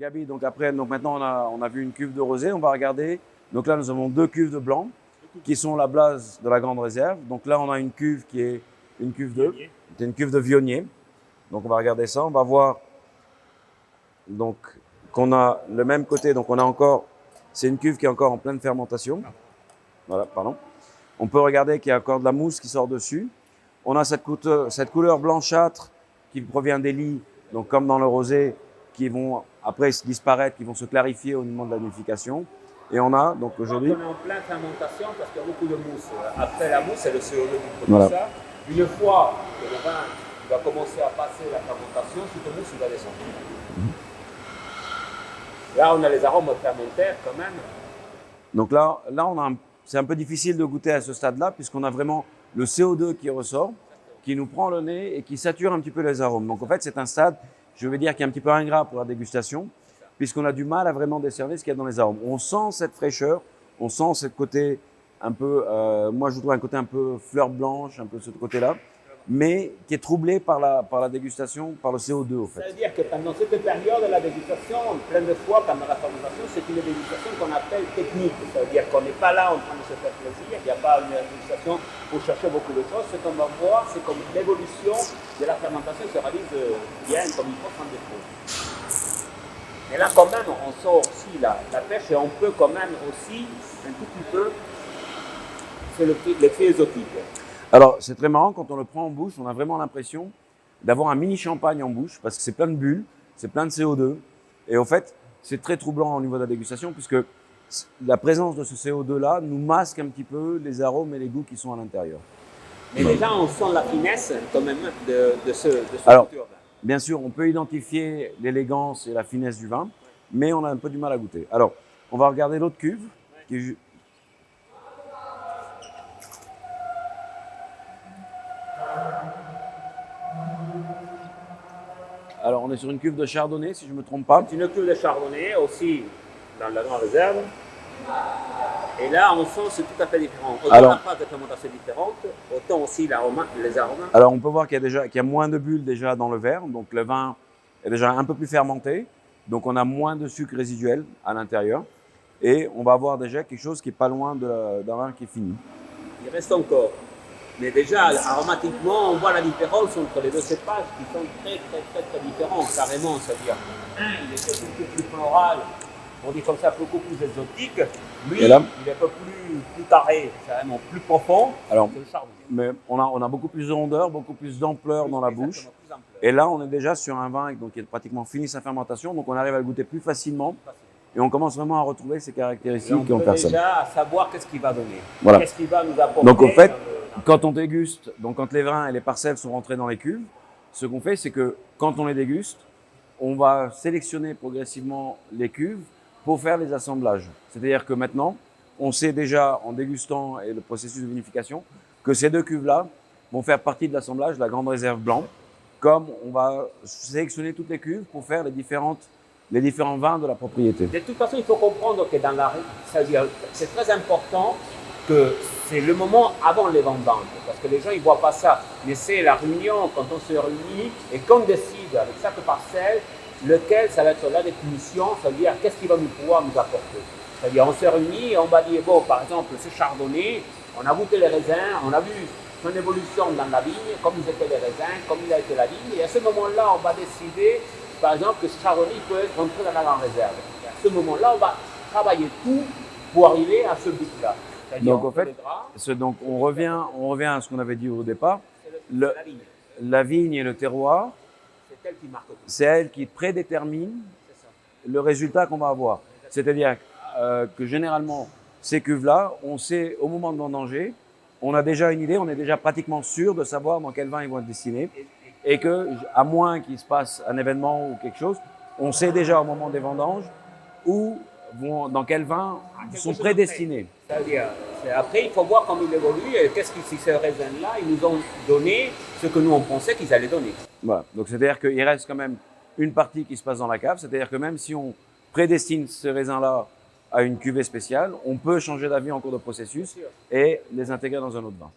Gabi, donc après, donc maintenant on a vu une cuve de rosé, on va regarder. Donc là, nous avons deux cuves de blanc qui sont la base de la grande réserve. Donc là, on a une cuve qui est une cuve de, c'est une cuve de Viognier. Donc on va regarder ça, on va voir donc qu'on a le même côté. Donc on a encore, c'est une cuve qui est encore en pleine fermentation. Voilà, pardon. On peut regarder qu'il y a encore de la mousse qui sort dessus. On a cette couleur blanchâtre qui provient des lits, donc comme dans le rosé, qui vont après disparaître, qui vont se clarifier au niveau de la nidification. Et on a donc aujourd'hui. On est en pleine fermentation parce qu'il y a beaucoup de mousse. Après la mousse, c'est le CO2 qui produit Voilà. ça. Une fois que le vin va commencer à passer la fermentation, cette mousse va descendre. Là, on a les arômes fermentaires quand même. Donc là c'est un peu difficile de goûter à ce stade-là, puisqu'on a vraiment le CO2 qui ressort, qui nous prend le nez et qui sature un petit peu les arômes. Donc en fait, c'est un stade, je vais dire, qui est un petit peu ingrat pour la dégustation, puisqu'on a du mal à vraiment décerner ce qu'il y a dans les arômes. On sent cette fraîcheur, on sent ce côté un peu, moi je trouve un côté un peu fleur blanche, un peu ce côté-là, mais qui est troublé par la dégustation, par le CO2 au fait. Ça veut dire que pendant cette période de la dégustation, plein de fois pendant la fermentation, c'est une dégustation qu'on appelle technique. Ça veut dire qu'on n'est pas là en train de se faire plaisir, il n'y a pas une dégustation pour chercher beaucoup de choses. Ce qu'on va voir, c'est comme l'évolution de la fermentation se réalise bien, comme il faut, sans défaut. Mais là, quand même, on sort aussi la pêche et on peut quand même aussi, un tout petit peu, c'est l'effet exotique. Alors, c'est très marrant, quand on le prend en bouche, on a vraiment l'impression d'avoir un mini champagne en bouche, parce que c'est plein de bulles, c'est plein de CO2. Et en fait, c'est très troublant au niveau de la dégustation, puisque la présence de ce CO2-là nous masque un petit peu les arômes et les goûts qui sont à l'intérieur. Mais déjà, on sent la finesse quand même de ce Alors, culture. bien sûr, on peut identifier l'élégance et la finesse du vin, mais on a un peu du mal à goûter. Alors, on va regarder l'autre cuve, qui est alors, on est sur une cuve de chardonnay, si je ne me trompe pas. C'est une cuve de chardonnay aussi dans la grande réserve. Et là, on sent c'est tout à fait différent. Autant la phase de fermentation est différente, autant aussi les arômes. Alors, on peut voir qu'il y a moins de bulles déjà dans le verre. Donc, le vin est déjà un peu plus fermenté. Donc, on a moins de sucre résiduel à l'intérieur. Et on va avoir déjà quelque chose qui n'est pas loin d'un vin qui est fini. Il reste encore. Mais déjà, aromatiquement, on voit la différence entre les deux cépages qui sont très différents, carrément. C'est-à-dire, un, il est beaucoup plus floral, on dit comme ça, beaucoup plus exotique. Lui, il est un peu plus carré, carrément plus profond. Alors, que le chardonnay. Mais on a beaucoup plus de rondeur, beaucoup plus d'ampleur dans la bouche. Et là, on est déjà sur un vin donc, qui est pratiquement fini sa fermentation. Donc, on arrive à le goûter plus facilement. Et on commence vraiment à retrouver ces caractéristiques qui ont personne. Déjà à savoir qu'est-ce qu'il va donner. Voilà. Qu'est-ce qu'il va nous apporter. Donc, en fait, quand on déguste, donc quand les vins et les parcelles sont rentrés dans les cuves, ce qu'on fait, c'est que quand on les déguste, on va sélectionner progressivement les cuves pour faire les assemblages. C'est-à-dire que maintenant, on sait déjà, en dégustant et le processus de vinification, que ces deux cuves-là vont faire partie de l'assemblage de la grande réserve blanc, comme on va sélectionner toutes les cuves pour faire les différents vins de la propriété. De toute façon, il faut comprendre que c'est très important que c'est le moment avant les vendanges, parce que les gens ils voient pas ça, mais c'est la réunion quand on se réunit et qu'on décide avec chaque parcelle lequel ça va être la définition, c'est-à-dire qu'est-ce qui va pouvoir nous apporter. C'est-à-dire on se réunit et on va dire bon, par exemple ce chardonnay, on a goûté les raisins, on a vu son évolution dans la vigne, comme ils étaient les raisins, comme il a été la vigne, et à ce moment-là on va décider par exemple que ce chardonnay peut être rentré dans la grande réserve. Et à ce moment-là on va travailler tout pour arriver à ce but-là. Donc en fait, on revient à ce qu'on avait dit au départ. La vigne et le terroir, c'est elle qui prédétermine le résultat qu'on va avoir. C'est-à-dire que généralement, ces cuves-là, on sait au moment de vendanger, on a déjà une idée, on est déjà pratiquement sûr de savoir dans quel vin ils vont être destinés. Et que, à moins qu'il se passe un événement ou quelque chose, on sait déjà au moment des vendanges dans quel vin ils sont prédestinés. C'est-à-dire, après, il faut voir comment il évolue et qu'est-ce que ces raisins-là, ils nous ont donné ce que nous on pensait qu'ils allaient donner. Voilà. Donc c'est-à-dire qu'il reste quand même une partie qui se passe dans la cave. C'est-à-dire que même si on prédestine ces raisins-là à une cuvée spéciale, on peut changer d'avis en cours de processus et les intégrer dans un autre vin.